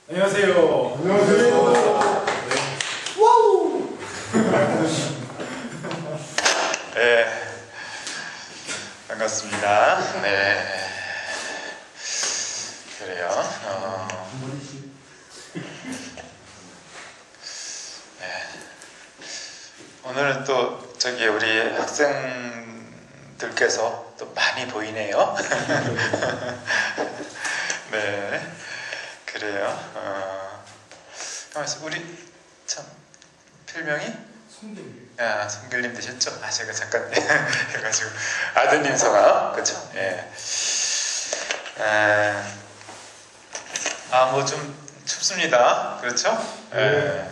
안녕하세요. 안녕하세요. 네. 와우. 네, 반갑습니다. 네, 그래요. 네. 오늘은 또 저기 우리 학생들께서 또 많이 보이네요. 네, 그래요. 우리 참 필명이? 성경. 아, 성길님 되셨죠? 아, 제가 잠깐 해가지고 아드님 성함, 그렇죠? 예. 뭐 좀 춥습니다, 그렇죠? 예.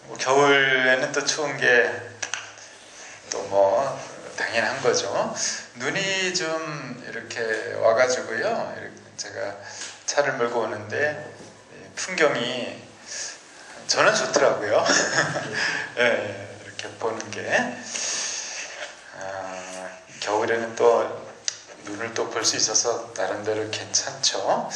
뭐 겨울에는 또 추운 게 또 뭐 당연한 거죠. 눈이 좀 이렇게 와가지고요. 이렇게 제가 차를 몰고 오는데 풍경이 저는 좋더라고요. 예, 이렇게 보는 게. 겨울에는 또 눈을 또 볼 수 있어서 나름대로 괜찮죠.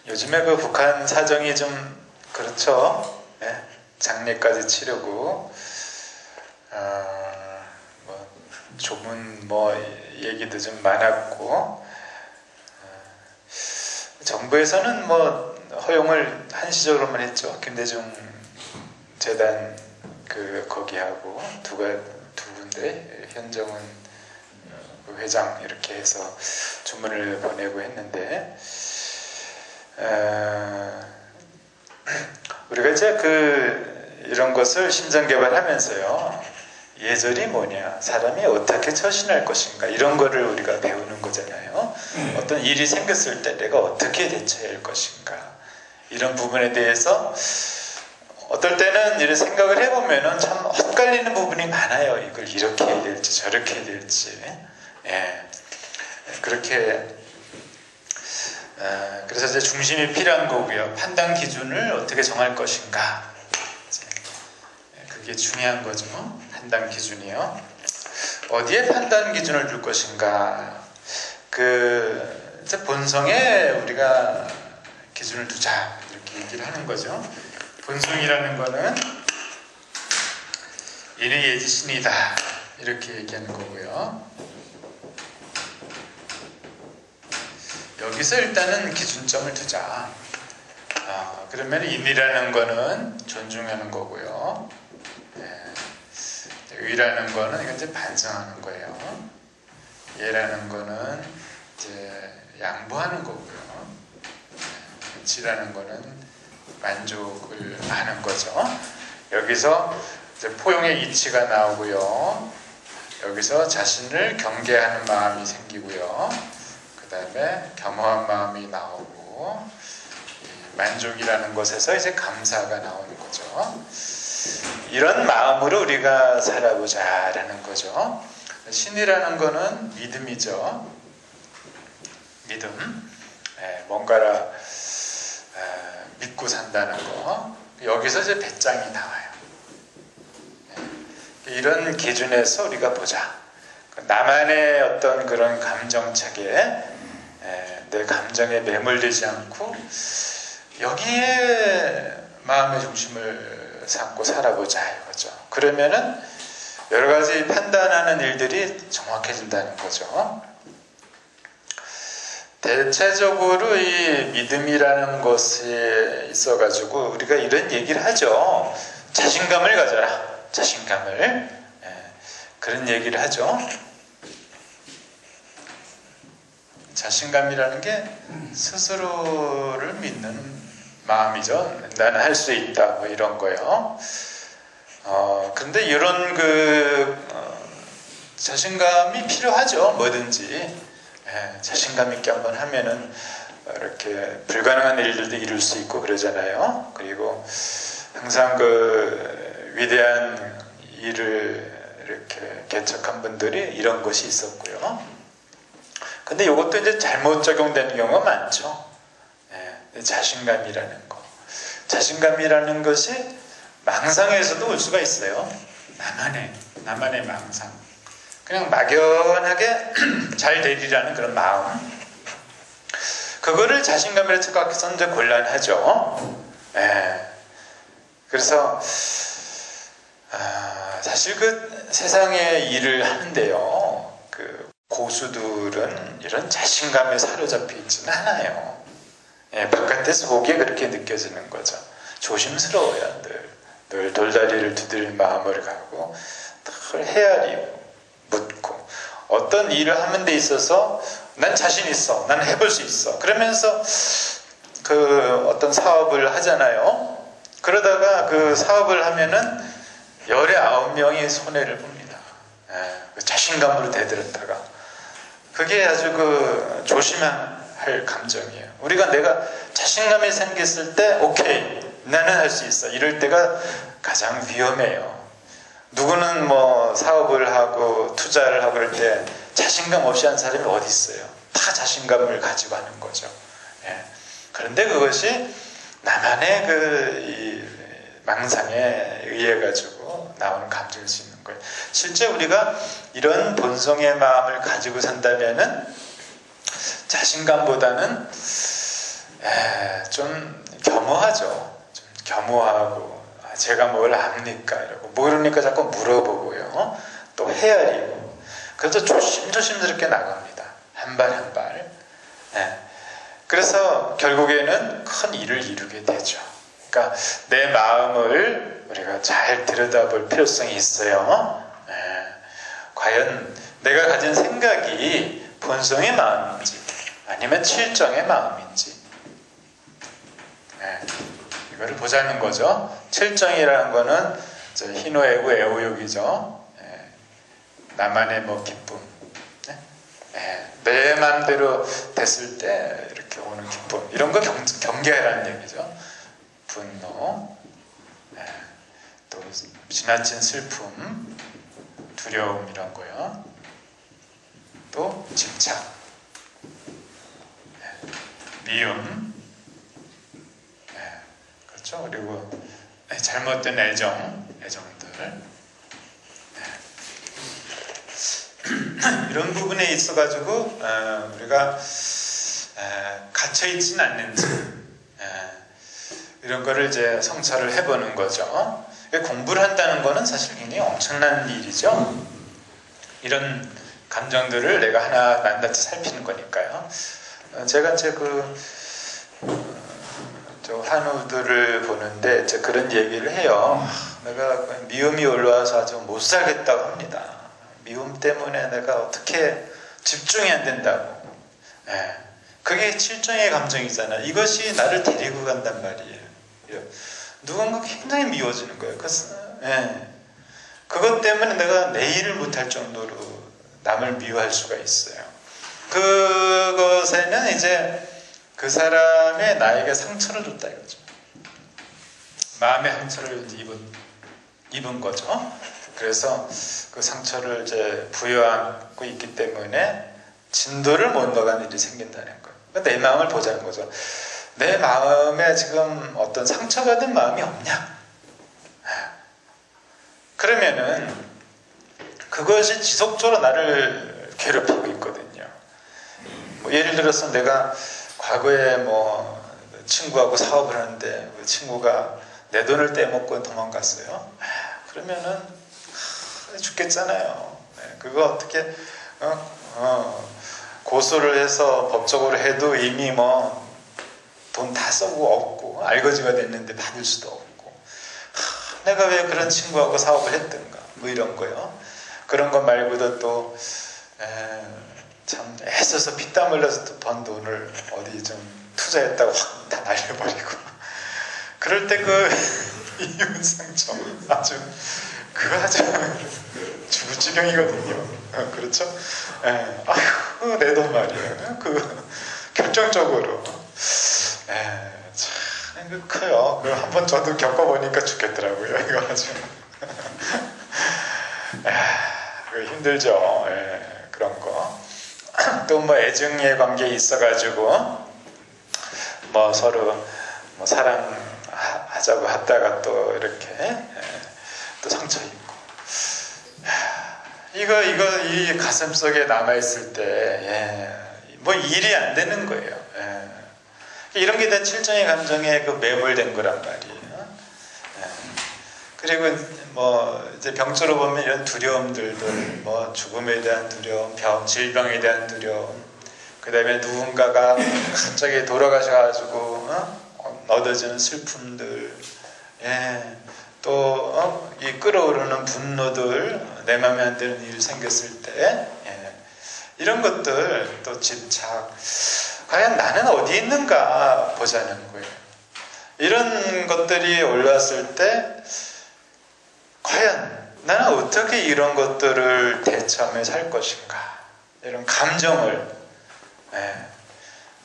요즘에 그 북한 사정이 좀 그렇죠. 예, 장례까지 치르고 뭐 좁은 뭐 얘기도 좀 많았고, 정부에서는 뭐 허용을 한시적으로만 했죠. 김대중 재단 거기하고 두 군데, 현정은 회장 이렇게 해서 주문을 보내고 했는데, 우리가 이제 이런 것을 심정 개발하면서요, 예절이 뭐냐, 사람이 어떻게 처신할 것인가, 이런 거를 우리가 배우는 거잖아요. 어떤 일이 생겼을 때 내가 어떻게 대처해야 할 것인가, 이런 부분에 대해서 어떨 때는 이런 생각을 해보면은 참 헛갈리는 부분이 많아요. 이걸 이렇게 해야 될지 저렇게 해야 될지. 예. 그렇게 그래서 이제 중심이 필요한 거고요. 판단 기준을 어떻게 정할 것인가, 그게 중요한 거죠. 판단 기준이요. 어디에 판단 기준을 둘 것인가, 이제 본성에 우리가 기준을 두자, 이렇게 얘기를 하는 거죠. 본성이라는 거는 인의 예지신이다, 이렇게 얘기하는 거고요. 여기서 일단은 기준점을 두자. 그러면 인이라는 거는 존중하는 거고요. 의라는 거는 이건 이제 반성하는 거예요. 예라는 거는 이제 양보하는 거고요. 지라는 거는 만족을 하는 거죠. 여기서 이제 포용의 이치가 나오고요. 여기서 자신을 경계하는 마음이 생기고요. 그 다음에 겸허한 마음이 나오고, 만족이라는 것에서 이제 감사가 나오는 거죠. 이런 마음으로 우리가 살아보자라는 거죠. 신이라는 거는 믿음이죠. 믿음. 뭔가를 믿고 산다는 거. 여기서 이제 배짱이 나와요. 이런 기준에서 우리가 보자. 나만의 어떤 그런 감정체계, 내 감정에 매몰되지 않고 여기에 마음의 중심을 삼고 살아보자 이거죠. 그러면은 여러 가지 판단하는 일들이 정확해진다는 거죠. 대체적으로 이 믿음이라는 것에 있어가지고 우리가 이런 얘기를 하죠. 자신감을 가져라. 자신감을. 그런 얘기를 하죠. 자신감이라는 게 스스로를 믿는 마음이죠. 나는 할 수 있다, 뭐 이런 거요. 근데 이런 자신감이 필요하죠. 뭐든지. 자신감 있게 한번 하면은 이렇게 불가능한 일들도 이룰 수 있고 그러잖아요. 그리고 항상 위대한 일을 이렇게 개척한 분들이 이런 것이 있었고요. 근데 이것도 이제 잘못 적용되는 경우가 많죠. 자신감이라는 거. 자신감이라는 것이 망상에서도 올 수가 있어요. 나만의 망상. 그냥 막연하게 잘 되리라는 그런 마음. 그거를 자신감이라 착각해서는 이제 곤란하죠. 예. 그래서 사실 그 세상의 일을 하는데요, 그 고수들은 이런 자신감에 사로잡혀 있지는 않아요. 예, 바깥에서 보기에 그렇게 느껴지는 거죠. 조심스러워요. 늘 돌다리를 두드릴 마음을 갖고 늘 헤아리고 묻고, 어떤 일을 하는 데 있어서 난 자신 있어, 난 해볼 수 있어, 그러면서 그 어떤 사업을 하잖아요. 그러다가 그 사업을 하면은 열에 9명이 손해를 봅니다. 예, 자신감으로 대들었다가. 그게 아주 그 조심해야 할 감정이에요. 우리가 내가 자신감이 생겼을 때 오케이, 나는 할 수 있어, 이럴 때가 가장 위험해요. 누구는 뭐 사업을 하고 투자를 하고 그럴 때 자신감 없이 하는 사람이 어디 있어요. 다 자신감을 가지고 하는 거죠. 예. 그런데 그것이 나만의 이 망상에 의해 가지고 나오는 감정일 수 있는 거예요. 실제 우리가 이런 본성의 마음을 가지고 산다면은 자신감보다는 좀 겸허하죠. 좀 겸허하고, 제가 뭘 압니까? 이러고, 모르니까 자꾸 물어보고요. 또 헤아리고. 그래서 조심스럽게 나갑니다. 한 발 한 발. 그래서 결국에는 큰 일을 이루게 되죠. 그러니까 내 마음을 우리가 잘 들여다볼 필요성이 있어요. 과연 내가 가진 생각이 본성의 마음인지 아니면 칠정의 마음인지, 이거를 보자는 거죠. 칠정이라는 거는 희노애고 애호욕이죠. 나만의 뭐 기쁨, 내 마음대로 됐을 때 이렇게 오는 기쁨, 이런 거 경계하라는 얘기죠. 분노, 또 지나친 슬픔, 두려움, 이런 거요. 또 집착, 미움, 그렇죠. 그리고 잘못된 애정들, 이런 부분에 있어가지고 우리가 갇혀있지는 않는지, 이런 거를 이제 성찰을 해보는 거죠. 공부를 한다는 거는 사실 굉장히 엄청난 일이죠. 이런 감정들을 내가 하나 낱낱이 살피는 거니까요. 제가 저 한우들을 보는데 그런 얘기를 해요. 내가 미움이 올라와서 아주 못 살겠다고 합니다. 미움 때문에 내가 어떻게 집중이 안 된다고. 그게 칠정의 감정이잖아. 이것이 나를 데리고 간단 말이에요. 누군가 굉장히 미워지는 거예요. 그것 때문에 내가 내일을 못할 정도로 남을 미워할 수가 있어요. 그것에는 이제 그 사람의 나에게 상처를 줬다 이거죠. 마음의 상처를 입은 거죠. 그래서 그 상처를 이제 부여하고 있기 때문에 진도를 못 나가는 일이 생긴다는 거예요. 그러니까 내 마음을 보자는 거죠. 내 마음에 지금 어떤 상처받은 마음이 없냐? 그러면은 그것이 지속적으로 나를 괴롭히고 있거든요. 뭐 예를 들어서 내가 과거에 뭐 친구하고 사업을 하는데 그 친구가 내 돈을 떼먹고 도망갔어요. 그러면은 죽겠잖아요. 그거 어떻게 고소를 해서 법적으로 해도 이미 뭐 돈 다 써고 없고 알거지가 됐는데 받을 수도 없고, 내가 왜 그런 친구하고 사업을 했던가, 뭐 이런 거요. 그런 것 말고도 또 참 애써서 피땀 흘려서 또 번 돈을 어디 좀 투자했다고 확 다 날려버리고 그럴 때 이혼 상처 아주 죽을 지경이거든요. 그렇죠? 아휴, 내 돈 말이에요. 결정적으로 참 커요. 한번 저도 겪어보니까 죽겠더라고요. 이거 아주 힘들죠. 그런 거. 또 뭐 애증의 관계에 있어가지고 뭐 서로 뭐 사랑하자고 하다가 또 이렇게 또 상처 입고, 이 가슴 속에 남아있을 때, 뭐 일이 안 되는 거예요. 이런 게 다 7종의 감정에 그 매몰된 거란 말이에요. 그리고 뭐 이제 병조로 보면 이런 두려움들도 뭐 죽음에 대한 두려움, 질병에 대한 두려움, 그 다음에 누군가가 갑자기 돌아가셔가지고 얻어지는 슬픔들, 또 이 끓어오르는 분노들, 내 마음에 안 드는 일 생겼을 때, 이런 것들 또 집착, 과연 나는 어디 있는가 보자는 거예요. 이런 것들이 올라왔을 때 과연 나는 어떻게 이런 것들을 대처하며 살 것인가, 이런 감정을,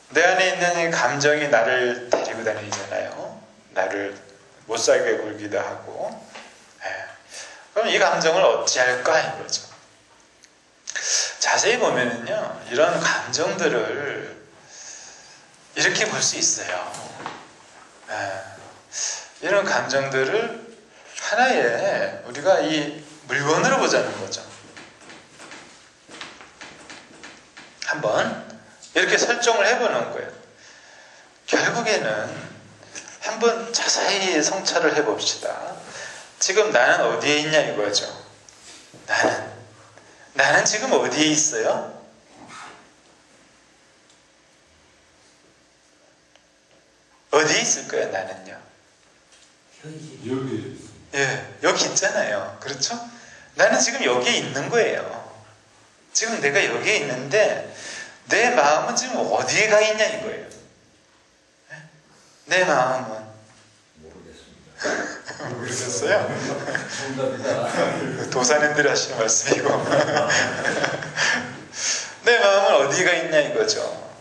내 안에 있는 이 감정이 나를 데리고 다니잖아요. 나를 못 살게 굴기도 하고. 그럼 이 감정을 어찌할까 이거죠. 자세히 보면은요, 이런 감정들을 이렇게 볼 수 있어요. 이런 감정들을 하나의 우리가 이 물건으로 보자는 거죠. 한번 이렇게 설정을 해보는 거예요. 결국에는 한번 자세히 성찰을 해봅시다. 지금 나는 어디에 있냐 이거죠. 나는 지금 어디에 있어요? 어디에 있을 거예요, 나는요? 여기. 여기 있잖아요. 그렇죠? 나는 지금 여기에 있는 거예요. 지금 내가 여기에 있는데 내 마음은 지금 어디에 가 있냐 이거예요. 내 마음은 모르겠어요? 정답이다. 도사님들이 하시는 말씀이고 내 마음은 어디가 있냐 이거죠.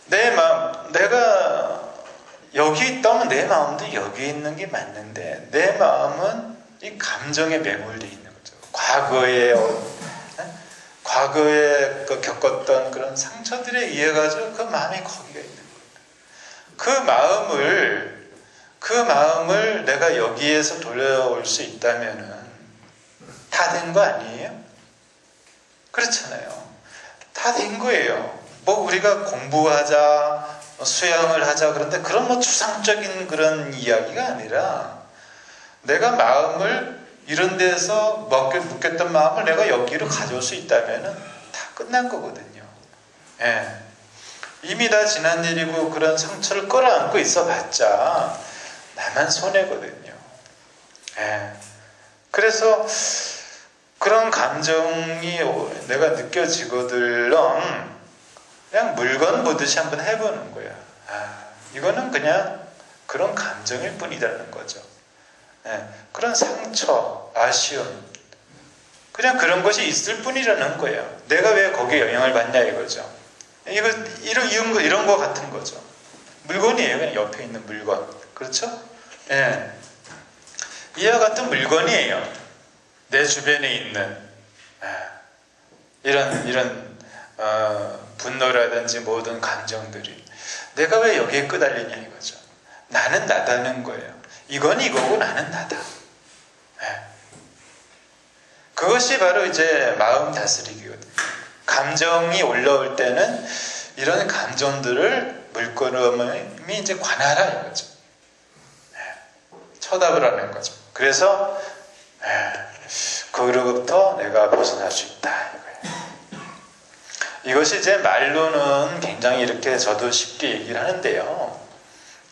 내 마음, 내가 여기 있다면 내 마음도 여기 있는 게 맞는데 내 마음은 이 감정에 매몰되어 있는 거죠. 과거에 그 겪었던 그런 상처들에 의해 가지고 그 마음이 거기가 있는 거예요. 그 마음을 내가 여기에서 돌려올 수 있다면은 다 된 거 아니에요? 그렇잖아요. 다 된 거예요. 뭐 우리가 공부하자, 수양을 하자, 그런데 그런 뭐 추상적인 그런 이야기가 아니라 내가 마음을 이런 데서 묶였던 마음을 내가 여기로 가져올 수 있다면은 다 끝난 거거든요. 이미 다 지난 일이고 그런 상처를 끌어안고 있어봤자 나만 손해거든요. 그래서 그런 감정이 내가 느껴지거든 그냥 물건 보듯이 한번 해보는 거야. 이거는 그냥 그런 감정일 뿐이라는 거죠. 그런 상처, 아쉬움, 그냥 그런 것이 있을 뿐이라는 거예요. 내가 왜 거기에 영향을 받냐 이거죠. 이런 거 같은 거죠. 물건이에요. 그냥 옆에 있는 물건. 그렇죠? 이와 같은 물건이에요. 내 주변에 있는 이런 분노라든지 모든 감정들이 내가 왜 여기에 끄달리냐 이거죠. 나는 나다는 거예요. 이건 이거고 나는 나다. 그것이 바로 이제 마음 다스리기거든요. 감정이 올라올 때는 이런 감정들을 물끄러미 이제 관하라 이거죠. 쳐다보라는 거죠. 그래서 그로부터 내가 벗어날 수 있다 이거예요. 이것이 이제 말로는 굉장히 이렇게 저도 쉽게 얘기를 하는데요.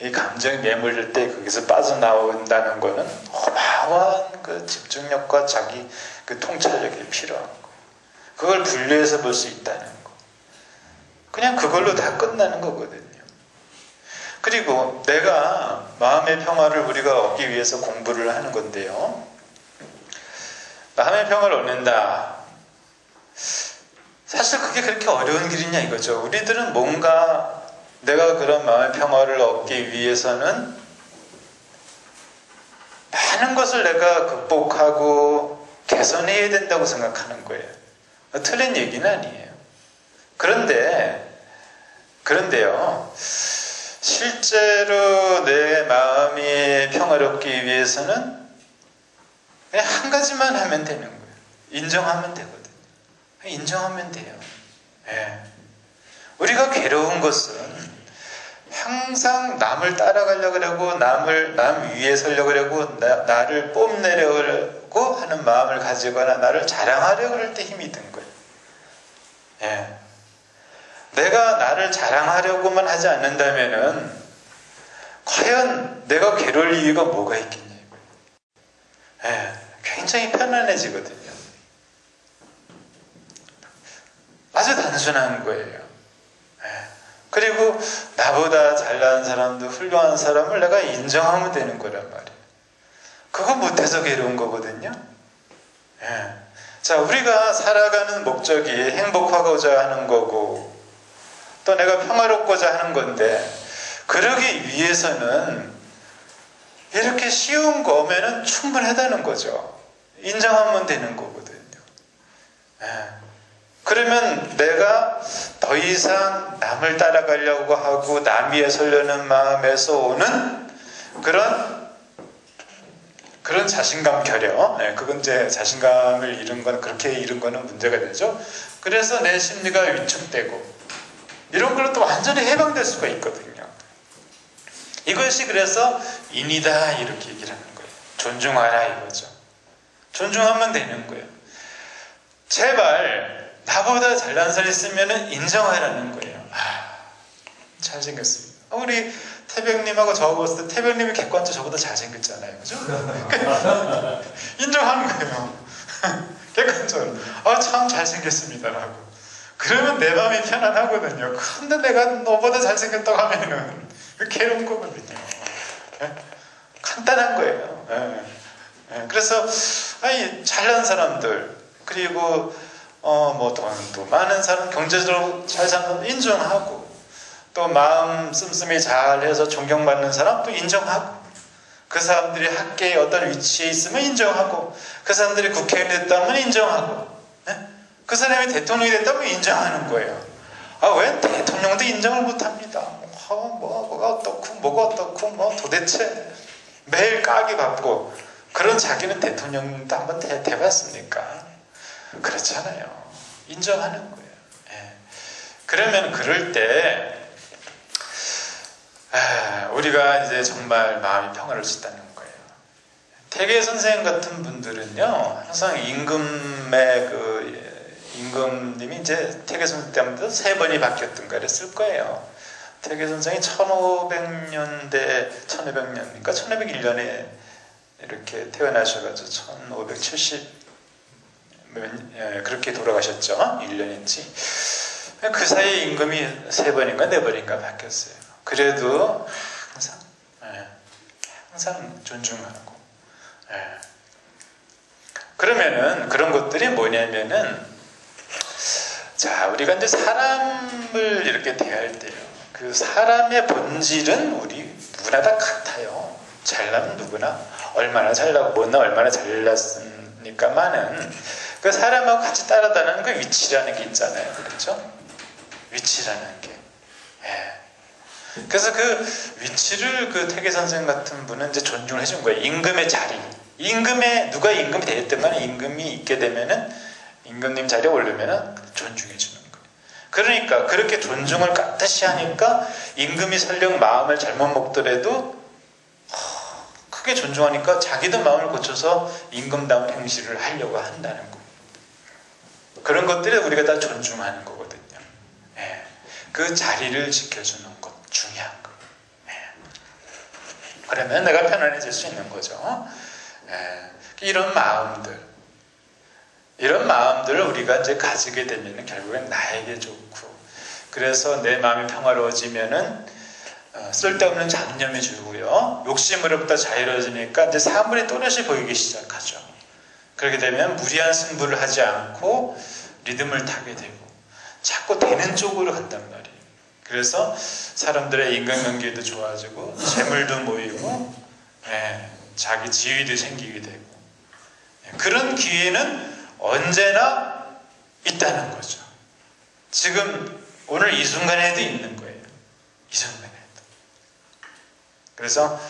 이 감정이 매몰릴 때 거기서 빠져나온다는 거는 어마어마한 그 집중력과 자기 그 통찰력이 필요한 거예요. 그걸 분류해서 볼 수 있다는 거. 그냥 그걸로 다 끝나는 거거든요. 그리고 내가 마음의 평화를 우리가 얻기 위해서 공부를 하는 건데요. 마음의 평화를 얻는다. 사실 그게 그렇게 어려운 길이냐 이거죠. 우리들은 뭔가 내가 그런 마음의 평화를 얻기 위해서는 많은 것을 내가 극복하고 개선해야 된다고 생각하는 거예요. 틀린 얘기는 아니에요. 그런데요, 실제로 내 마음이 평화롭기 위해서는 그냥 한 가지만 하면 되는 거예요. 인정하면 되거든요. 인정하면 돼요. 예. 우리가 괴로운 것은 항상 남을 따라가려고 하고 남 위에 서려고 하고 나를 뽐내려고 하는 마음을 가지거나 나를 자랑하려고 할 때 힘이 든 거예요. 예. 내가 나를 자랑하려고만 하지 않는다면은 과연 내가 괴로울 이유가 뭐가 있겠냐고요. 예. 굉장히 편안해지거든요. 아주 단순한 거예요. 그리고 나보다 잘난 사람도 훌륭한 사람을 내가 인정하면 되는 거란 말이에요. 그거 못해서 괴로운 거거든요. 자, 우리가 살아가는 목적이 행복하고자 하는 거고 또 내가 평화롭고자 하는 건데 그러기 위해서는 이렇게 쉬운 거면은 충분하다는 거죠. 인정하면 되는 거거든요. 그러면 내가 더 이상 남을 따라가려고 하고 남 위에 서려는 마음에서 오는 그런 자신감 결여, 그건 이제 자신감을 잃은 건 그렇게 잃은 거는 문제가 되죠. 그래서 내 심리가 위축되고 이런 걸로 또 완전히 해방될 수가 있거든요. 이것이 그래서 인이다 이렇게 얘기를 하는 거예요. 존중하라 이거죠. 존중하면 되는 거예요. 제발 나보다 잘난 사람 있으면 인정하라는 거예요. 잘생겼습니다. 우리 태백님하고 저하고 봤을 때 태백님이 객관적으로 저보다 잘생겼잖아요. 그죠? 인정하는 거예요. 객관적으로. 참 잘생겼습니다라고. 그러면 내 마음이 편안하거든요. 근데 내가 너보다 잘생겼다고 하면은 괴로운 거거든요. 간단한 거예요. 그래서 잘난 사람들 그리고 뭐 돈도 많은 사람, 경제적으로 잘 사는 사람 인정하고 또 마음 씀씀이 잘해서 존경받는 사람도 인정하고 그 사람들이 학계에 어떤 위치에 있으면 인정하고 그 사람들이 국회의원이 됐다면 인정하고 그 사람이 대통령이 됐다면 인정하는 거예요. 왜 대통령도 인정을 못합니다. 뭐가 어떻고 뭐 도대체 매일 까기 받고 그런 자기는 대통령도 한번 돼봤습니까? 그렇잖아요. 인정하는 거예요. 그러면 그럴 때 우리가 이제 정말 마음이 평화를 짓다는 거예요. 태계 선생님 같은 분들은요, 항상 임금님이 이제 태계 선생 때부터 3번이 바뀌었던 거를 쓸 거예요. 태계 선생이 1500년대, 1500년인가 1501년에 이렇게 태어나셔가지고 1570 그렇게 돌아가셨죠. 1년인지. 그 사이에 임금이 3번인가 4번인가 바뀌었어요. 그래도 항상 존중하고. 그러면은 그런 것들이 뭐냐면은 자, 우리가 이제 사람을 이렇게 대할 때요. 그 사람의 본질은 우리 누구나 다 같아요. 잘나면 누구나 얼마나 잘나고 못나 얼마나 잘났으니까만은 그 사람하고 같이 따라다니는 그 위치라는 게 있잖아요. 그렇죠? 위치라는 게. 그래서 그 위치를 그 태계 선생 같은 분은 이제 존중을 해준 거예요. 임금의 자리. 누가 임금이 되었든 간에 임금이 있게 되면은 임금님 자리에 오르면은 존중해 주는 거예요. 그러니까 그렇게 존중을 깍듯이 하니까 임금이 설령 마음을 잘못 먹더라도 크게 존중하니까 자기도 마음을 고쳐서 임금다운 행실을 하려고 한다는 거예요. 그런 것들을 우리가 다 존중하는 거거든요. 그 자리를 지켜주는 것 중요한 거. 그러면 내가 편안해질 수 있는 거죠. 이런 마음들을 우리가 이제 가지게 되면 결국엔 나에게 좋고, 그래서 내 마음이 평화로워지면은 쓸데없는 잡념이 줄고요, 욕심으로부터 자유로워지니까 이제 사물이 또렷이 보이기 시작하죠. 그렇게 되면 무리한 승부를 하지 않고 리듬을 타게 되고 자꾸 되는 쪽으로 간단 말이에요. 그래서 사람들의 인간관계도 좋아지고 재물도 모이고 자기 지위도 생기게 되고 그런 기회는 언제나 있다는 거죠. 지금 오늘 이 순간에도 있는 거예요. 이 순간에도. 그래서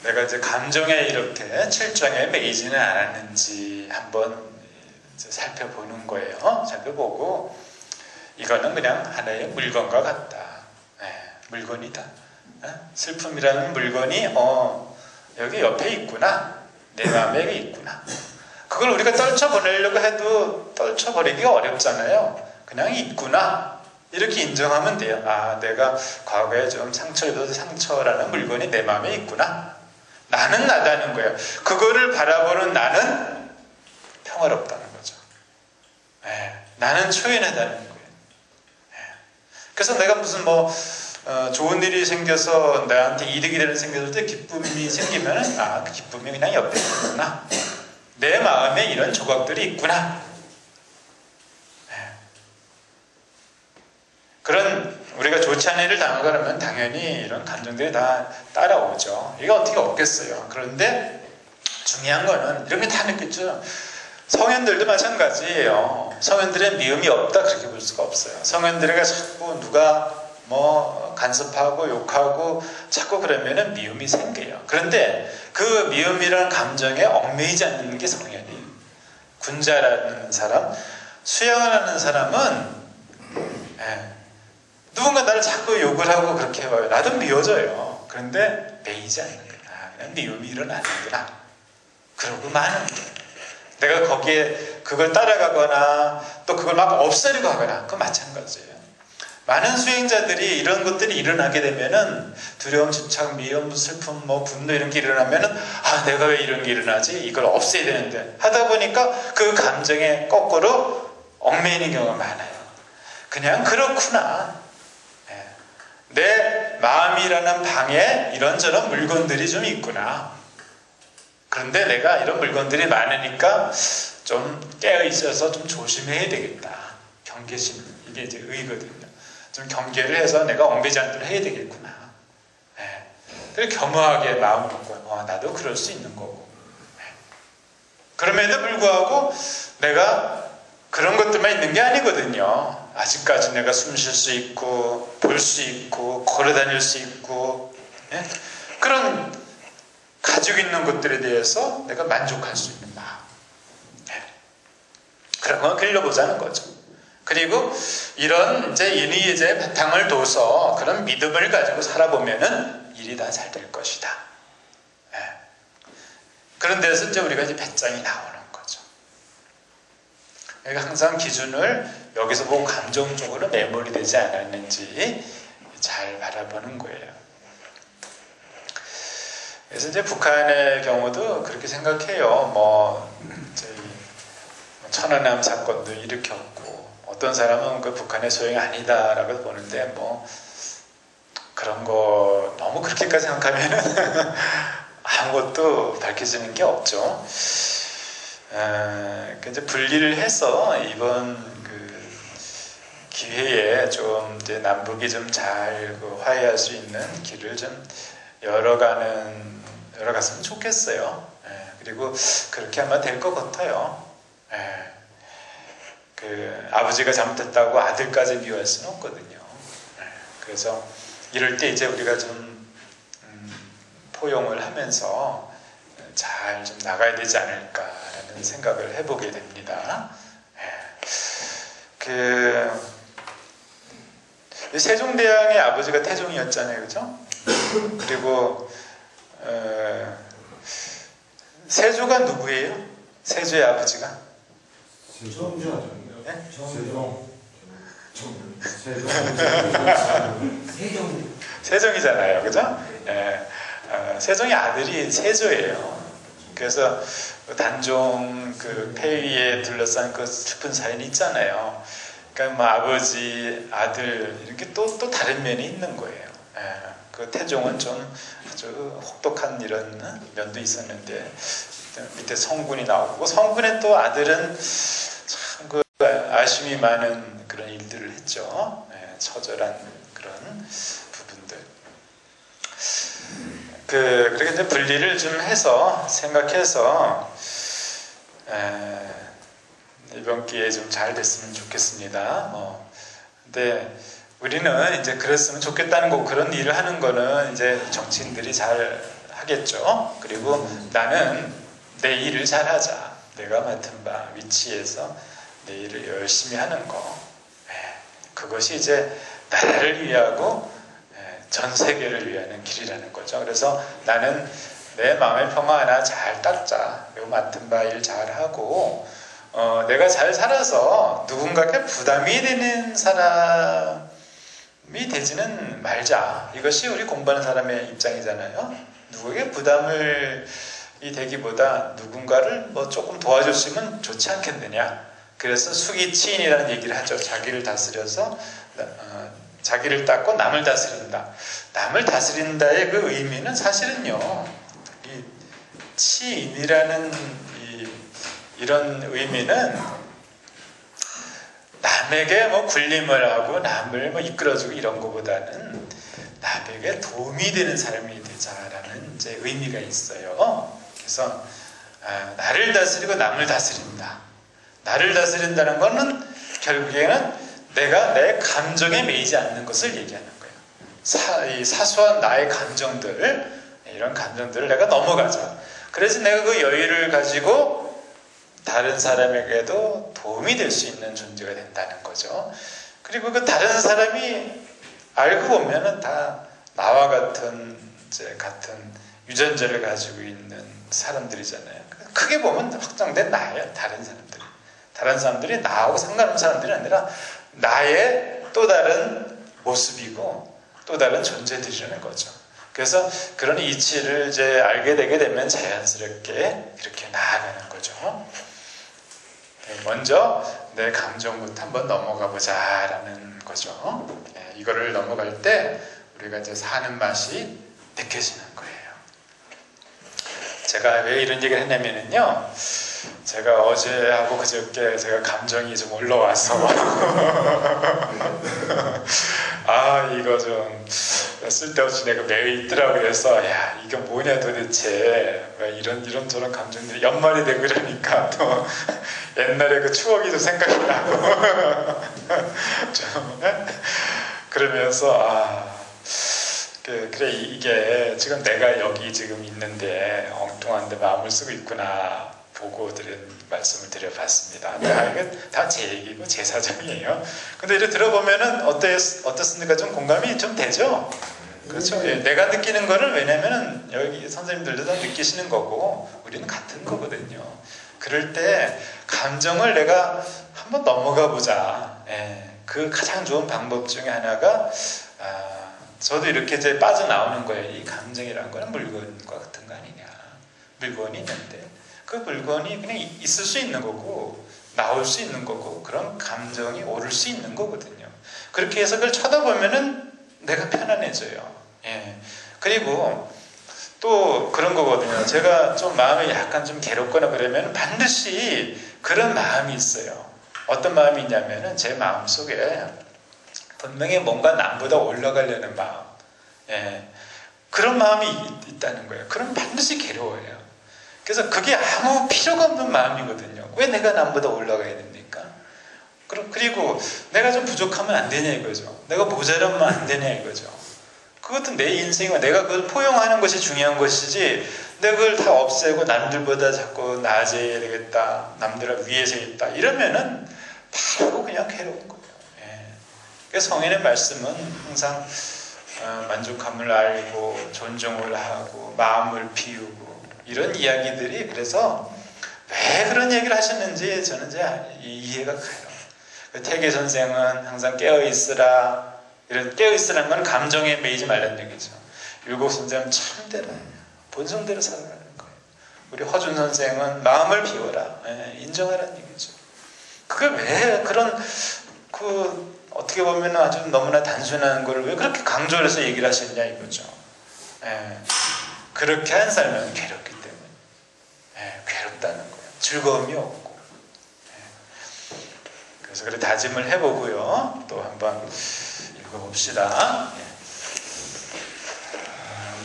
내가 이제 감정에 이렇게 칠정에 매이지는 않았는지 한번 이제 살펴보는 거예요. 살펴보고 이거는 그냥 하나의 물건과 같다. 물건이다. 슬픔이라는 물건이 여기 옆에 있구나. 내 마음에 있구나. 그걸 우리가 떨쳐보내려고 해도 떨쳐버리기가 어렵잖아요. 그냥 있구나. 이렇게 인정하면 돼요. 아, 내가 과거에 좀 상처입어서 상처라는 물건이 내 마음에 있구나. 나는 나다는 거예요. 그거를 바라보는 나는 평화롭다는 거죠. 나는 초연하다는 거예요. 그래서 내가 무슨 좋은 일이 생겨서 나한테 이득이 되는 생겼을 때 기쁨이 생기면 그 기쁨이 그냥 옆에 있구나. 내 마음에 이런 조각들이 있구나. 그런 우리가 좋지 않은 일을 당하고 그러면 당연히 이런 감정들이 다 따라오죠. 이거 어떻게 없겠어요. 그런데 중요한 거는 이런 게 다 느꼈죠. 성현들도 마찬가지예요. 성현들의 미움이 없다 그렇게 볼 수가 없어요. 성현들에게 자꾸 누가 간섭하고 욕하고 자꾸 그러면은 미움이 생겨요. 그런데 그 미움이라는 감정에 얽매이지 않는 게 성현이에요. 군자라는 사람, 수양을 하는 사람은 누군가 나를 자꾸 욕을 하고 그렇게 해봐요. 나도 미워져요. 그런데 매이지 않는 거야. 그냥 미움이 일어나는구나. 그러고 마는 거예요. 내가 거기에 그걸 따라가거나 또 그걸 막 없애려고 하거나 그건 마찬가지예요. 많은 수행자들이 이런 것들이 일어나게 되면은 두려움, 집착, 미움, 슬픔, 분노 이런 게 일어나면은 내가 왜 이런 게 일어나지? 이걸 없애야 되는데 하다 보니까 그 감정에 거꾸로 얽매이는 경우가 많아요. 그냥 그렇구나. 내 마음이라는 방에 이런저런 물건들이 좀 있구나. 그런데 내가 이런 물건들이 많으니까 좀 깨어있어서 좀 조심해야 되겠다. 경계심, 이게 이제 의거든요. 좀 경계를 해서 내가 얽매이지 않도록 해야 되겠구나. 그래서 겸허하게 마음을 먹고 나도 그럴 수 있는 거고. 그럼에도 불구하고 내가 그런 것들만 있는 게 아니거든요. 아직까지 내가 숨 쉴 수 있고 볼 수 있고 걸어 다닐 수 있고 그런 가지고 있는 것들에 대해서 내가 만족할 수 있는 마음. 그런 걸 길러보자는 거죠. 그리고 이런 이제 인의예제의 바탕을 둬서 그런 믿음을 가지고 살아보면은 일이 다 잘 될 것이다. 그런 데서 이제 우리가 이제 배짱이 나오는 거죠. 그러니까 항상 기준을 여기서 보고 감정적으로 매몰이 되지 않았는지 잘 바라보는 거예요. 그래서 이제 북한의 경우도 그렇게 생각해요. 저희 천안함 사건도 일으켰고 어떤 사람은 그 북한의 소용이 아니다라고 보는데 그런 거 너무 그렇게까지 생각하면은 아무것도 밝혀지는 게 없죠. 이제 분리를 해서 이번 그 기회에 좀 이제 남북이 좀 잘 화해할 수 있는 길을 좀 열어갔으면 좋겠어요. 그리고 그렇게 아마 될 것 같아요. 그 아버지가 잘못했다고 아들까지 미워할 수는 없거든요. 그래서 이럴 때 이제 우리가 좀 포용을 하면서 잘 좀 나가야 되지 않을까라는 생각을 해보게 됩니다. 세종대왕의 아버지가 태종이었잖아요, 그죠? 그리고 세조가 누구예요? 세조의 아버지가? 세종이잖아요, 그죠? 세종의 아들이 세조예요. 그래서 단종 그 폐위에 둘러싼 그 슬픈 사연이 있잖아요. 그러니까 아버지, 아들 이렇게 또 다른 면이 있는 거예요. 그 태종은 좀 아주 혹독한 이런 면도 있었는데 밑에 성군이 나오고 성군의 또 아들은 참 그 아쉬움이 많은 그런 일들을 했죠. 처절한 그런 부분들. 그렇게 이제 분리를 좀 해서 생각해서 이번 기회에 좀 잘 됐으면 좋겠습니다. 근데 우리는 이제 그랬으면 좋겠다는 거 그런 일을 하는 거는 이제 정치인들이 잘 하겠죠. 그리고 나는 내 일을 잘하자. 내가 맡은 바 위치에서 내 일을 열심히 하는 거. 그것이 이제 나라를 위하고 전 세계를 위하는 길이라는 거죠. 그래서 나는 내 마음의 평화 하나 잘 닦자. 그리고 맡은 바 일 잘하고 내가 잘 살아서 누군가에게 부담이 되는 사람이 되지는 말자. 이것이 우리 공부하는 사람의 입장이잖아요. 누구에게 부담을 되기보다 누군가를 뭐 조금 도와줬으면 좋지 않겠느냐. 그래서 수기치인이라는 얘기를 하죠. 자기를 다스려서 자기를 닦고 남을 다스린다. 남을 다스린다의 그 의미는 사실은요, 이 치인이라는 이런 의미는 남에게 뭐 군림을 하고 남을 뭐 이끌어주고 이런 것보다는 남에게 도움이 되는 사람이 되자라는 이제 의미가 있어요. 그래서 나를 다스리고 남을 다스린다. 나를 다스린다는 것은 결국에는 내가 내 감정에 매이지 않는 것을 얘기하는 거예요. 이 사소한 나의 감정들, 이런 감정들을 내가 넘어가자. 그래서 내가 그 여유를 가지고 다른 사람에게도 도움이 될 수 있는 존재가 된다는 거죠. 그리고 그 다른 사람이 알고 보면은 다 나와 같은 유전자를 가지고 있는 사람들이잖아요. 크게 보면 확정된 나예요. 다른 사람들이 나하고 상관없는 사람들이 아니라 나의 또 다른 모습이고 또 다른 존재들이라는 거죠. 그래서 그런 이치를 이제 알게 되게 되면 자연스럽게 이렇게 나아가는 거죠. 먼저 내 감정부터 한번 넘어가 보자라는 거죠. 이거를 넘어갈 때 우리가 이제 사는 맛이 느껴지는 거예요. 제가 왜 이런 얘기를 했냐면요, 제가 어제하고 그저께 제가 감정이 좀 올라와서 이거 좀 쓸데없이 내가 매여 있더라고요. 그래서 야, 이거 뭐냐 도대체, 왜 이런 저런 감정들이 연말이 되고 이러니까 또 옛날에 그 추억이 좀 생각이 나고 좀 그러면서 그래 이게 지금 내가 여기 지금 있는데 엉뚱한데 마음을 쓰고 있구나 보고 말씀을 드려봤습니다. 이게 다 제 얘기고 제 사정이에요. 근데 이렇게 들어보면은 어떻습니까? 좀 공감이 좀 되죠? 그렇죠? 내가 느끼는 거를, 왜냐면은 여기 선생님들도 다 느끼시는 거고 우리는 같은 거거든요. 그럴 때 감정을 내가 한번 넘어가 보자. 그 가장 좋은 방법 중에 하나가 저도 이렇게 이제 빠져나오는 거예요. 이 감정이라는 거는 물건과 같은 거 아니냐. 물건이 있는데 그 물건이 그냥 있을 수 있는 거고 나올 수 있는 거고 그런 감정이 오를 수 있는 거거든요. 그렇게 해서 그걸 쳐다보면은 내가 편안해져요. 그리고 또 그런 거거든요. 제가 좀 마음이 약간 좀 괴롭거나 그러면 반드시 그런 마음이 있어요. 어떤 마음이 있냐면은 제 마음 속에 분명히 뭔가 남보다 올라가려는 마음, 그런 마음이 있다는 거예요. 그럼 반드시 괴로워요. 그래서 그게 아무 필요가 없는 마음이거든요. 왜 내가 남보다 올라가야 됩니까? 그리고 내가 좀 부족하면 안 되냐 이거죠. 내가 모자라면 안 되냐 이거죠. 그것도 내 인생이고 내가 그걸 포용하는 것이 중요한 것이지, 내가 그걸 다 없애고 남들보다 자꾸 나아져야 되겠다, 남들 위에서 있다 이러면은 바로 그냥 괴로운 거예요. 그래서 성인의 말씀은 항상 만족함을 알고 존중을 하고 마음을 비우고 이런 이야기들이, 그래서 왜 그런 얘기를 하셨는지 저는 이제 이해가 가요. 태계 선생은 항상 깨어있으라, 이런 깨어있으라는 건 감정에 매이지 말라는 얘기죠. 율곡 선생은 참대로 본성대로 살아가는 거예요. 우리 허준 선생은 마음을 비워라, 인정하라는 얘기죠. 그게 왜 그런 어떻게 보면 아주 너무나 단순한 걸 왜 그렇게 강조를 해서 얘기를 하셨냐 이거죠. 그렇게 한 삶은 괴롭기 때문에 괴롭다는 거예요. 즐거움이 없고. 그래서 그래 다짐을 해보고요. 또 한번 읽어봅시다.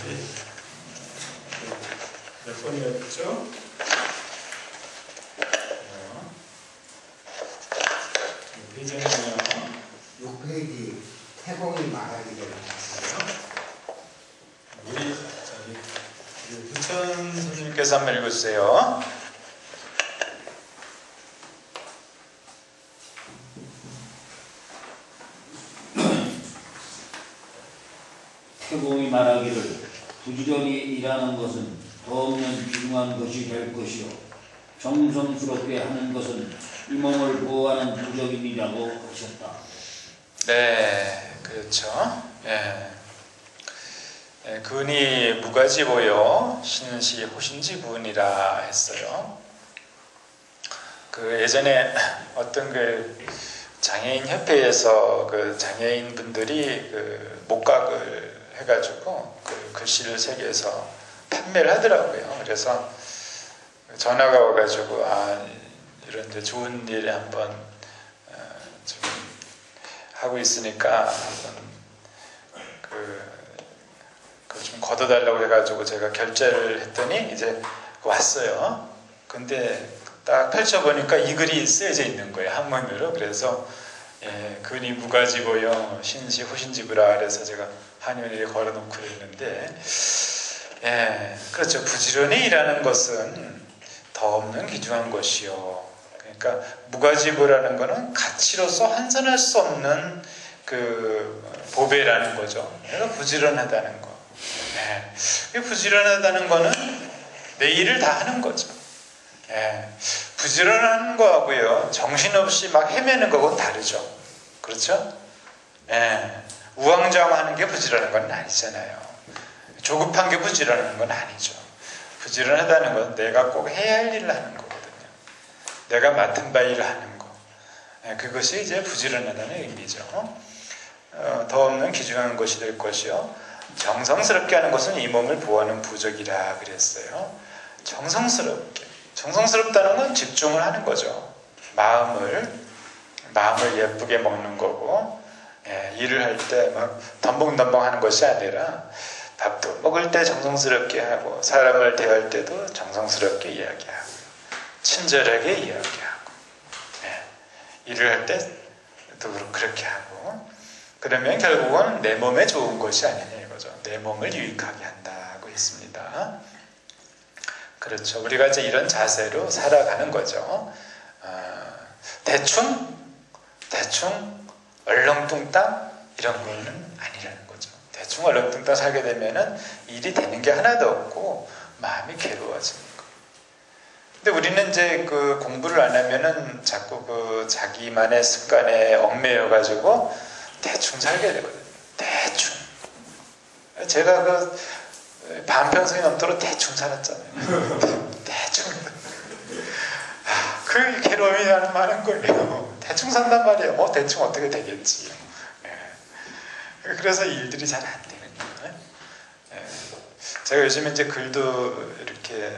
우리 몇 번이었죠? 6페이지 태공이 말하기 전에 우리 옆에서 한번 읽어주세요. 태공이 말하기를 부지런히 일하는 것은 더 없는 귀중한 것이 될 것이요 정성스럽게 하는 것은 이 몸을 보호하는 부적임이라고 하셨다. 네, 그렇죠. 예. 예, 근이 무가지 보여 신시 호신지 부은이라 했어요. 그 예전에 어떤 그 장애인 협회에서 그 장애인 분들이 그 목각을 해가지고 그 글씨를 새겨서 판매를 하더라고요. 그래서 전화가 와가지고 이런 데 좋은 일에 한번 좀 하고 있으니까 한번 좀 걷어달라고 해가지고 제가 결제를 했더니 이제 왔어요. 근데 딱 펼쳐보니까 이 글이 쓰여져 있는 거예요. 한문으로. 그래서 근이 무가지 보여 신시 호신지부라 그래서 제가 한윤일에 걸어놓고 있는데 그렇죠. 부지런히 일하는 것은 더 없는 귀중한 것이요. 그러니까 무가지보라는 것은 가치로서 환산할 수 없는 그 보배라는 거죠. 그러니까 부지런하다는 거. 부지런하다는 거는 내 일을 다 하는 거죠. 부지런한 거하고요, 정신없이 막 헤매는 거하고는 다르죠. 그렇죠? 우왕좌왕하는 게 부지런한 건 아니잖아요. 조급한 게 부지런한 건 아니죠. 부지런하다는 건 내가 꼭 해야 할 일을 하는 거거든요. 내가 맡은 바 일을 하는 거. 그것이 이제 부지런하다는 의미죠. 더 없는 귀중한 것이 될 것이요. 정성스럽게 하는 것은 이 몸을 보호하는 부적이라 그랬어요. 정성스럽다는 건 집중을 하는 거죠. 마음을 예쁘게 먹는 거고, 일을 할 때 막 덤벙덤벙 하는 것이 아니라 밥도 먹을 때 정성스럽게 하고, 사람을 대할 때도 정성스럽게 이야기하고, 친절하게 이야기하고, 일을 할 때도 그렇게 하고, 그러면 결국은 내 몸에 좋은 것이 아니냐 이거죠. 내 몸을 유익하게 한다고 했습니다. 그렇죠. 우리가 이제 이런 자세로 살아가는 거죠. 대충 얼렁뚱땅 이런 거는 아니라는 거죠. 대충 얼렁뚱땅 살게 되면은 일이 되는 게 하나도 없고 마음이 괴로워지는 거. 근데 우리는 이제 그 공부를 안 하면은 자꾸 그 자기만의 습관에 얽매여 가지고 대충 살게 되거든요. 대충. 제가 그 반평생이 넘도록 대충 살았잖아요. 대충. 그 괴로움이 나는 많은 거예요. 대충 산단 말이에요. 대충 어떻게 되겠지. 그래서 일들이 잘 안 되는 거예요. 제가 요즘에 이제 글도 이렇게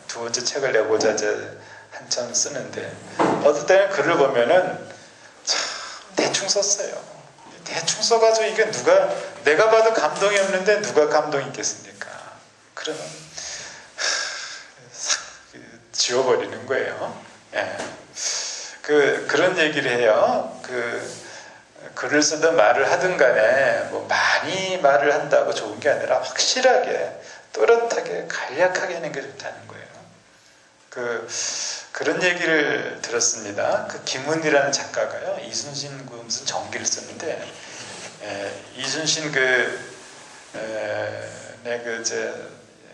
두 번째 책을 내보자 이제 한참 쓰는데, 어떨 때는 글을 보면은 참 대충 썼어요. 대충 써가지고 이게 내가 봐도 감동이 없는데 누가 감동이 있겠습니까? 그러면 싹 지워버리는 거예요. 그런 얘기를 해요. 글을 쓰든 말을 하든 간에 뭐 많이 말을 한다고 좋은 게 아니라 확실하게 또렷하게 간략하게 하는 게 좋다는 거예요. 그런 얘기를 들었습니다. 그 김훈이라는 작가가요, 이순신 그 무슨 전기를 썼는데, 이순신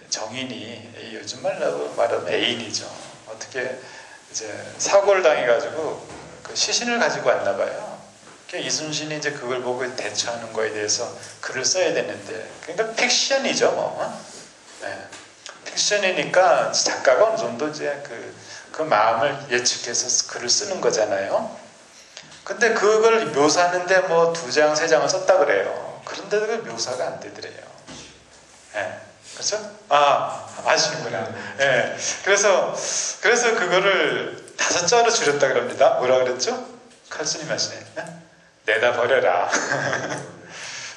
정인이 요즘 말로 말하면 애인이죠. 어떻게 이제 사고를 당해가지고 그 시신을 가지고 왔나 봐요. 그러니까 이순신이 이제 그걸 보고 대처하는 거에 대해서 글을 써야 되는데, 그러니까 픽션이죠, 뭐. 픽션이니까 작가가 어느 정도 이제 그 마음을 예측해서 글을 쓰는 거잖아요. 근데 그걸 묘사하는데 뭐 2장, 3장을 썼다 그래요. 그런데도 그 묘사가 안 되더래요. 그렇죠? 아시는구나. 그래서 그거를 5자로 줄였다 그럽니다. 뭐라 그랬죠? 칼스님 하시네. 내다 버려라.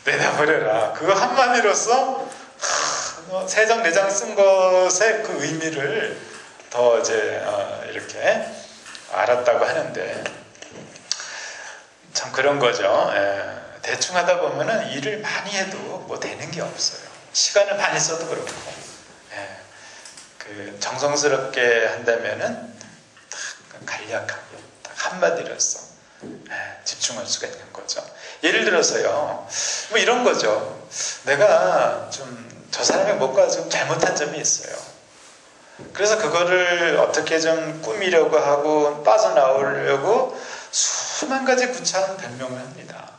내다 버려라. 그거 한마디로써 3장, 4장 쓴 것의 그 의미를 더 이제 이렇게 알았다고 하는데, 참 그런 거죠. 대충 하다 보면은 일을 많이 해도 뭐 되는 게 없어요. 시간을 많이 써도 그렇고, 그 정성스럽게 한다면은 딱 간략하게 딱 한마디로써 집중할 수가 있는 거죠. 예를 들어서요, 뭐 이런 거죠. 내가 좀 저 사람이 뭔가 좀 잘못한 점이 있어요. 그래서 그거를 어떻게 좀 꾸미려고 하고 빠져나오려고 수만 가지 구차한 변명을 합니다.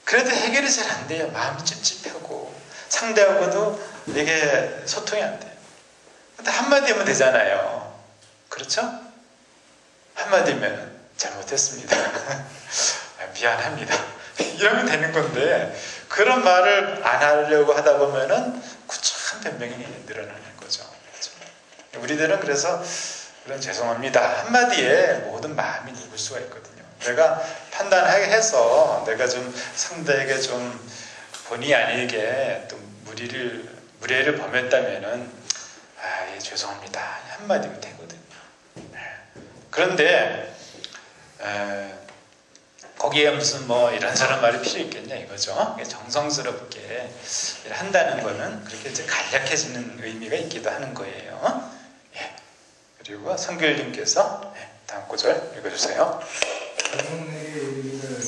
그래도 해결이 잘 안 돼요. 마음이 찝찝하고 상대하고도 이게 소통이 안 돼요. 근데 한마디면 되잖아요. 그렇죠? 한마디면 잘못했습니다. 미안합니다. 이러면 되는 건데 그런 말을 안 하려고 하다 보면은 구차한 변명이 늘어나는 거죠. 그렇죠? 우리들은 그래서 그런 죄송합니다 한마디에 모든 마음이 녹을 수가 있거든요. 내가 판단하게 해서 내가 좀 상대에게 좀 본의 아니게 또 무례를 범했다면은 예, 죄송합니다 한마디면 되거든요. 그런데 거기에 무슨 뭐 이런저런 말이 필요 있겠냐 이거죠. 정성스럽게 한다는 거는 그렇게 이제 간략해지는 의미가 있기도 하는 거예요. 예. 그리고 성교일님께서 다음 구절 읽어주세요. 자성내게 이르기를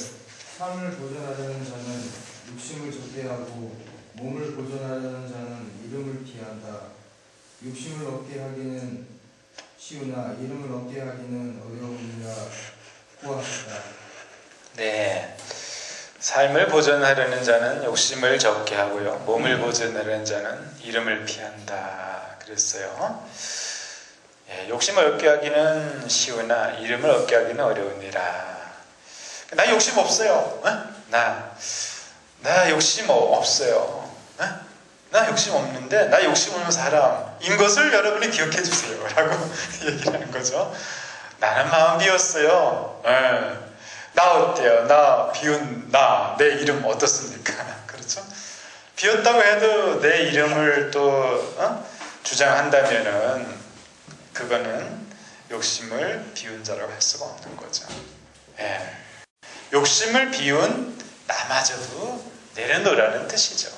삶을 보존하려는 자는 욕심을 적대하고 몸을 보존하려는 자는 이름을 피한다. 욕심을 얻게 하기는 쉬우나 이름을 얻게 하기는 어려우니라 구하시다. 네, 삶을 보존하려는 자는 욕심을 적게 하고요. 몸을 보존하려는 자는 이름을 피한다. 그랬어요. 예, 욕심을 얻게 하기는 쉬우나 이름을 얻게 하기는 어려우니라. 나 욕심 없어요. 나 욕심 없어요. 나 욕심 없는데 나 욕심 없는 사람인 것을 여러분이 기억해 주세요. 라고 얘기를 하는 거죠. 나는 마음 비웠어요. 나 어때요? 나 비운 내 이름 어떻습니까? 그렇죠? 비웠다고 해도 내 이름을 또 주장한다면은 그거는 욕심을 비운 자라고 할 수가 없는 거죠. 예. 욕심을 비운 나마저도 내려놓으라는 뜻이죠.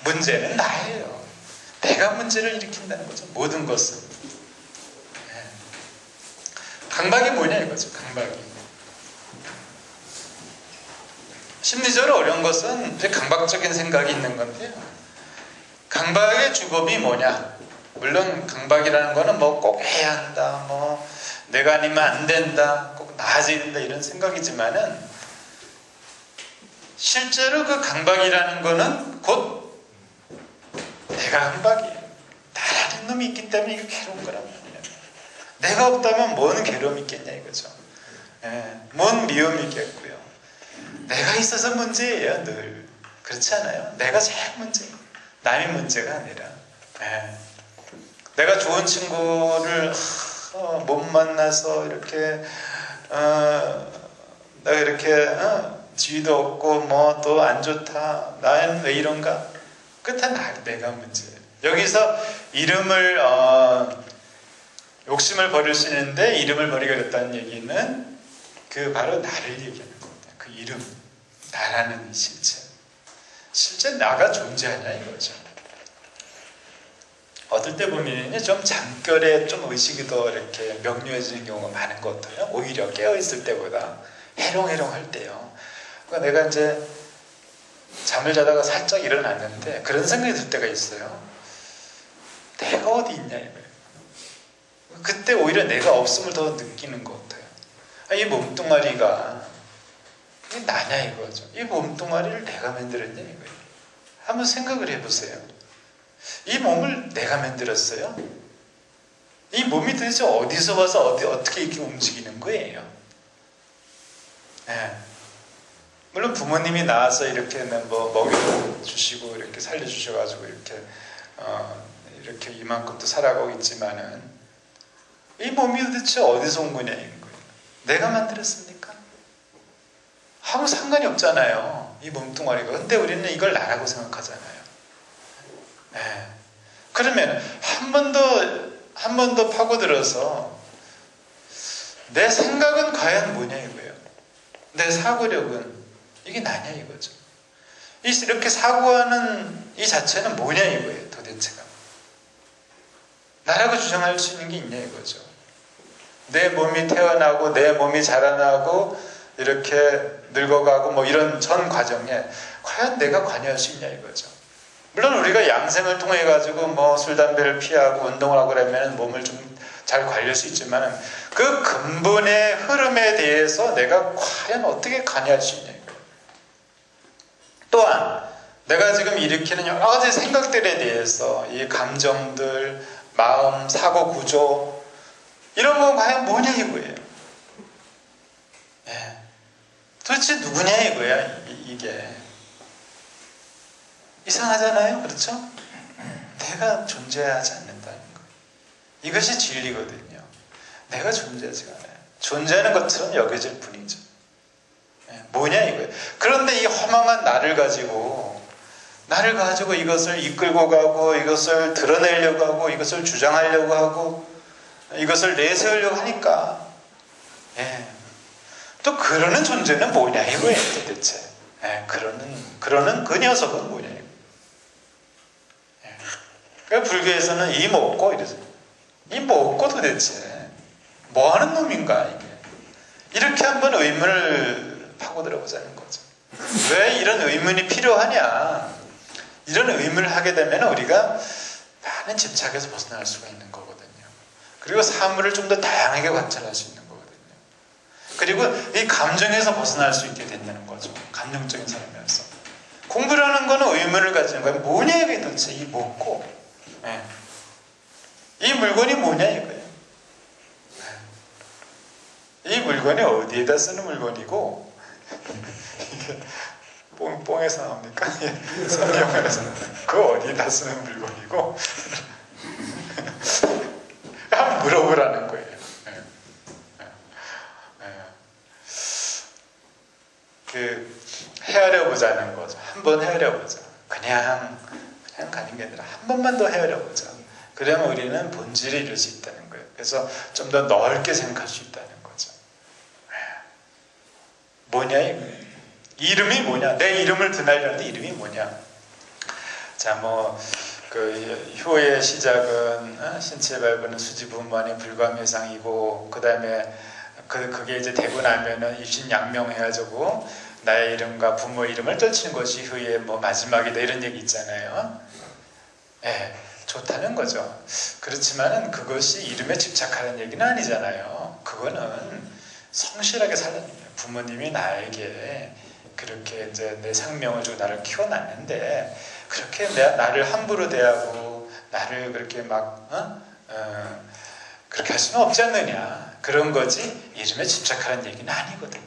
문제는 나예요. 내가 문제를 일으킨다는 거죠. 모든 것은. 예. 강박이 뭐냐 이거죠. 강박이. 심리적으로 어려운 것은 강박적인 생각이 있는 건데요. 강박의 주범이 뭐냐? 물론 강박이라는 거는 뭐 꼭 해야 한다, 뭐 내가 아니면 안 된다, 꼭 나아져야 된다 이런 생각이지만은 실제로 그 강박이라는 거는 곧 내가 강박이에요. 나라는 놈이 있기 때문에 이게 괴로운 거란 말이에요. 내가 없다면 뭔 괴로움이 있겠냐 이거죠. 뭔 미움이 있겠고요. 내가 있어서 문제예요, 늘. 그렇지 않아요? 내가 제일 문제예요. 남의 문제가 아니라. 내가 좋은 친구를 못 만나서 이렇게 내가 이렇게 지위도 없고 뭐 또 안 좋다. 나는 왜 이런가? 끝은 내가 문제예요. 여기서 이름을 욕심을 버릴 수 있는데 이름을 버리게 됐다는 얘기는 그 바로 나를 얘기하는 겁니다. 그 이름. 나라는 실제 나가 존재하냐 이거죠. 어떨 때 보면 좀 잠결에 좀 의식이 더 이렇게 명료해지는 경우가 많은 것 같아요. 오히려 깨어있을 때보다 해롱해롱할 때요. 그러니까 내가 이제 잠을 자다가 살짝 일어났는데 그런 생각이 들 때가 있어요. 내가 어디 있냐 이거예요. 그때 오히려 내가 없음을 더 느끼는 것 같아요. 이 몸뚱아리가 이게 나냐 이거죠. 이 몸뚱아리를 내가 만들었냐 이거예요. 한번 생각을 해보세요. 이 몸을 내가 만들었어요? 이 몸이 도대체 어디서 와서 어떻게 이렇게 움직이는 거예요? 물론 부모님이 나와서 이렇게 뭐 먹여주시고 이렇게 살려주셔가지고 이렇게 이만큼도 살아가고 있지만은 이 몸이 도대체 어디서 온 거냐 이거예요. 내가 만들었습니까? 아무 상관이 없잖아요. 이 몸뚱아리가. 근데 우리는 이걸 나라고 생각하잖아요. 그러면 한 번 더 파고들어서 내 생각은 과연 뭐냐 이거예요. 내 사고력은 이게 나냐 이거죠. 이렇게 사고하는 이 자체는 뭐냐 이거예요. 도대체가. 나라고 주장할 수 있는 게 있냐 이거죠. 내 몸이 태어나고 내 몸이 자라나고 이렇게 늙어가고 뭐 이런 전 과정에 과연 내가 관여할 수 있냐 이거죠. 물론 우리가 양생을 통해 가지고 뭐 술 담배를 피하고 운동을 하고 그러면 몸을 좀 잘 관리할 수 있지만 그 근본의 흐름에 대해서 내가 과연 어떻게 관여할 수 있냐 이거예요. 또한 내가 지금 일으키는 여러 가지 생각들에 대해서 이 감정들, 마음, 사고 구조 이런 건 과연 뭐냐 이거예요. 예. 도대체 누구냐 이거야 이게. 이상하잖아요. 그렇죠? 내가 존재하지 않는다는 거예요. 이것이 진리거든요. 내가 존재하지가 않아요. 존재하는 것처럼 여겨질 뿐이죠. 예. 뭐냐 이거예요. 그런데 이 허망한 나를 가지고 이것을 이끌고 가고 이것을 드러내려고 하고 이것을 주장하려고 하고 이것을 내세우려고 하니까 예. 또 그러는 존재는 뭐냐 이거예요 도대체. 예. 그러는 그 녀석은 뭐냐 이거. 예. 그러니까 불교에서는 이 먹고 이래서 이 먹고 도대체 뭐 하는 놈인가 이게. 이렇게 한번 의문을 파고들어 보자는 거죠. 왜 이런 의문이 필요하냐. 이런 의문을 하게 되면 우리가 많은 집착에서 벗어날 수가 있는 거거든요. 그리고 사물을 좀 더 다양하게 관찰할 수 있는 거거든요. 그리고 이 감정에서 벗어날 수 있게 된다는 거죠. 감정적인 삶에서. 공부를 하는 거는 의문을 가지는 거예요. 뭐냐 이게 도대체 이 뭐고 네. 이 물건이 뭐냐 이거예요. 네. 이 물건이 어디에다 쓰는 물건이고 뽕에서 나옵니까? 성경에서 그거 어디다 쓰는 물건이고 한번 물어보라는 거예요. 그 헤아려 보자는 거죠. 한번 헤아려 보자. 그냥 가는 게 아니라 한 번만 더 헤아려 보자. 그러면 우리는 본질을 이룰 수 있다는 거예요. 그래서 좀 더 넓게 생각할 수 있다는 거죠. 뭐냐 이거예요. 이름이 뭐냐? 내 이름을 드나려는데 이름이 뭐냐? 자, 뭐 그 효의 시작은 신체 발부는 수지분만의 불과묘상이고 그 다음에 그게 이제 되고 나면은 입신양명해가지고 나의 이름과 부모 이름을 떨치는 것이 효의 뭐 마지막이다 이런 얘기 있잖아요. 예, 좋다는 거죠. 그렇지만은 그것이 이름에 집착하는 얘기는 아니잖아요. 그거는 성실하게 살라는 거예요. 부모님이 나에게 그렇게 이제 내 생명을 주고 나를 키워놨는데 그렇게 나를 함부로 대하고 나를 그렇게 막 그렇게 할 수는 없지 않느냐. 그런 거지 이름에 집착하는 얘기는 아니거든요.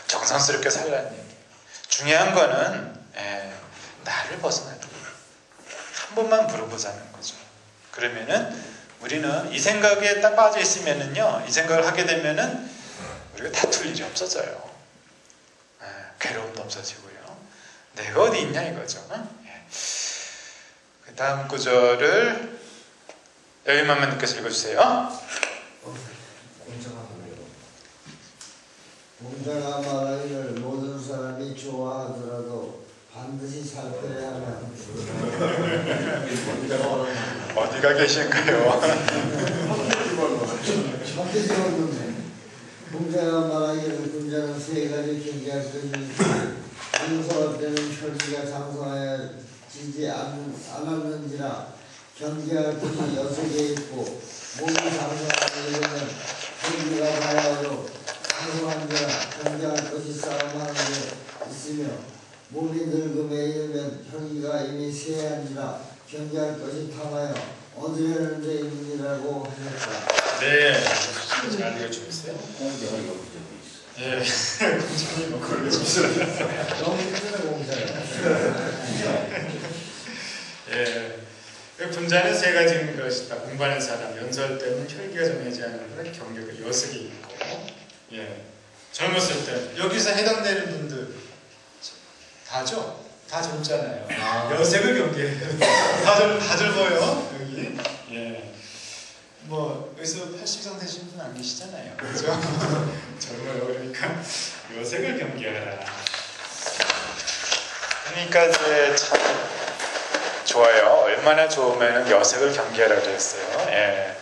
정성스럽게 살라는 얘기. 중요한 거는 나를 벗어나는 거예요. 한 번만 물어보자는 거죠. 그러면은 우리는 이 생각에 딱 빠져 있으면은요, 이 생각을 하게 되면은 우리가 다툴 일이 없어져요. 괴로움도 없어지고요. 내가 어디 있냐 이거죠. 그 다음 구절을 여기만 느껴서 읽어주세요. 공자가 말하기를 모든 사람이 좋아하더라도 반드시 살펴야 하면 어디가 계신가요? 공자가 말하기를 군자는 세 가지 경계할 것이 인서할 때는 혈기가 장성하여지지 않았는지라 경계할 것이 6개 있고 몸이 장성하려면 혈기가 다하여 장성한지라 경계할 것이 싸움하는 게 있으며 몸이 늙음에 이르면 혈기가 이미 쇠한지라 경계할 것이 탐하여 얻으려는 데 있느니라고 하셨다. 네, 잘 읽어주세요. 공자가 여기저기 있어. 예, 공자님 뭐 그걸 읽어주세요. 너무 힘드네 공자요. 예, 분자는 세 가지인 것이다. 공부하는 사람, 연설 때는 혈기가 정해지 않은 그런 경계가 6개 있고, 예, 젊었을 때 여기서 해당되는 분들 다죠? 다 젊잖아요. 여색을 경계해요. 다 젊어요. 여기. 예. 뭐 여기서 80 이상 되신 분 안 계시잖아요. 그렇죠? 젊어요. 그러니까 여색을 경계하라. 그러니까 이제 참 좋아요. 얼마나 좋으면 여색을 경계하라 그랬어요. 예.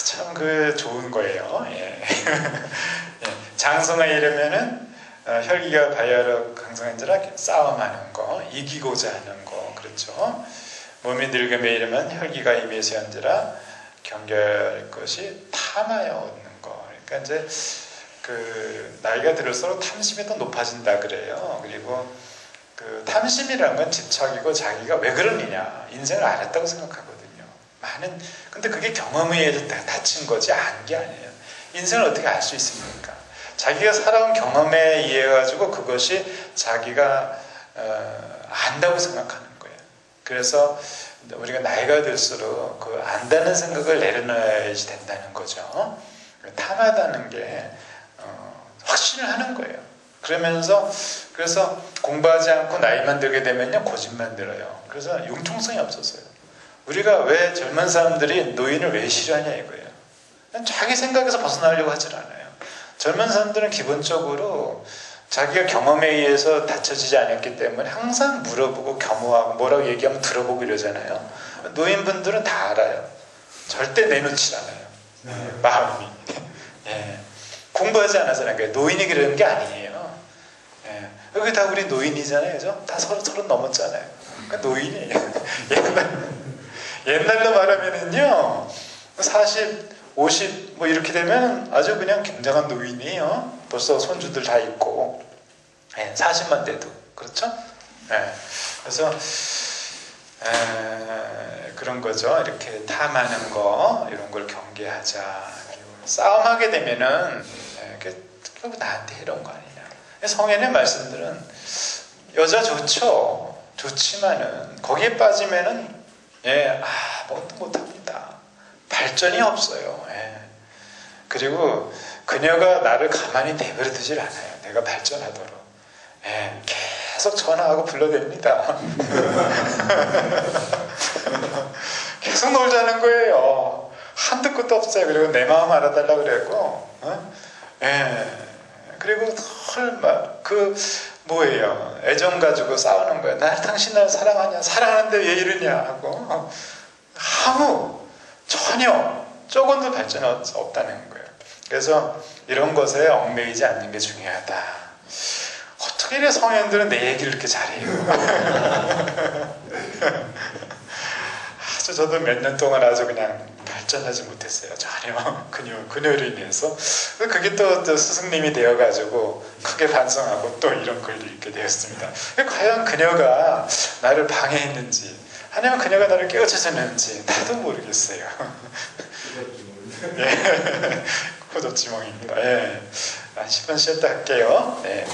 참 그 좋은 거예요. 예. 예. 장성하 이러면은 혈기가 발열하고 강성한지라 싸움하는 거, 이기고자 하는 거, 그렇죠. 몸이 늙음에 이르면 혈기가 임해서 한지라 경계할 것이 탐하여 얻는 거. 그러니까 이제 그 나이가 들을수록 탐심이 더 높아진다 그래요. 그리고 그 탐심이라는 건 집착이고 자기가 왜 그러느냐, 인생을 알았다고 생각하거든요. 근데 그게 경험에 의해서 다친 거지 안 게 아니에요. 인생을 어떻게 알 수 있습니까? 자기가 살아온 경험에 의해 가지고 그것이 자기가 안다고 생각하는 거예요. 그래서 우리가 나이가 들수록 그 안다는 생각을 내려놔야지 된다는 거죠. 탐하다는 게 확신을 하는 거예요. 그래서 공부하지 않고 나이만 들게 되면요, 고집만 들어요. 그래서 융통성이 없었어요. 우리가 왜 젊은 사람들이 노인을 왜 싫어하냐 이거예요. 자기 생각에서 벗어나려고 하질 않아요. 젊은 사람들은 기본적으로 자기가 경험에 의해서 다쳐지지 않았기 때문에 항상 물어보고 겸허하고 뭐라고 얘기하면 들어보고 이러잖아요. 노인분들은 다 알아요. 절대 내놓질 않아요. 마음이. 예. 공부하지 않아서는 거예요. 노인이 그러는 게 아니에요. 예. 여기 다 우리 노인이잖아요. 그죠? 다 서른 넘었잖아요. 그러니까 노인이에요. 옛날로 말하면은요, 40, 50 뭐 이렇게 되면 아주 그냥 굉장한 노인이에요. 벌써 손주들 다 있고, 예, 40만 돼도 그렇죠? 예, 그래서 그런 거죠. 이렇게 탐하는 거 이런 걸 경계하자. 그리고 싸움하게 되면은 결국 나한테 이런 거 아니냐. 성현의 말씀들은 여자 좋죠. 좋지만은 거기에 빠지면은 뭐도 못합니다. 발전이 없어요. 예. 그리고 그녀가 나를 가만히 내버려 두질 않아요. 내가 발전하도록. 예. 계속 전화하고 불러댑니다. 계속 놀자는 거예요. 한두 끝도 없어요. 그리고 내 마음 알아달라고 그랬고, 그리고 뭐예요? 애정 가지고 싸우는 거예요. 당신 나를 사랑하냐? 사랑하는데 왜 이러냐? 하고, 전혀 조금도 발전이 없다는 거예요. 그래서 이런 것에 얽매이지 않는 게 중요하다. 어떻게 이래 성현들은 내 얘기를 이렇게 잘해요? 저도 몇 년 동안 아주 그냥 발전하지 못했어요. 전혀 그녀로 인해서. 그게 또 스승님이 되어가지고 크게 반성하고 또 이런 걸 읽게 되었습니다. 과연 그녀가 나를 방해했는지 아니면 그녀가 나를 깨우쳐줬는지 나도 모르겠어요. 예, 호접지몽입니다. 예, 10분 쉬었다 할게요. 네.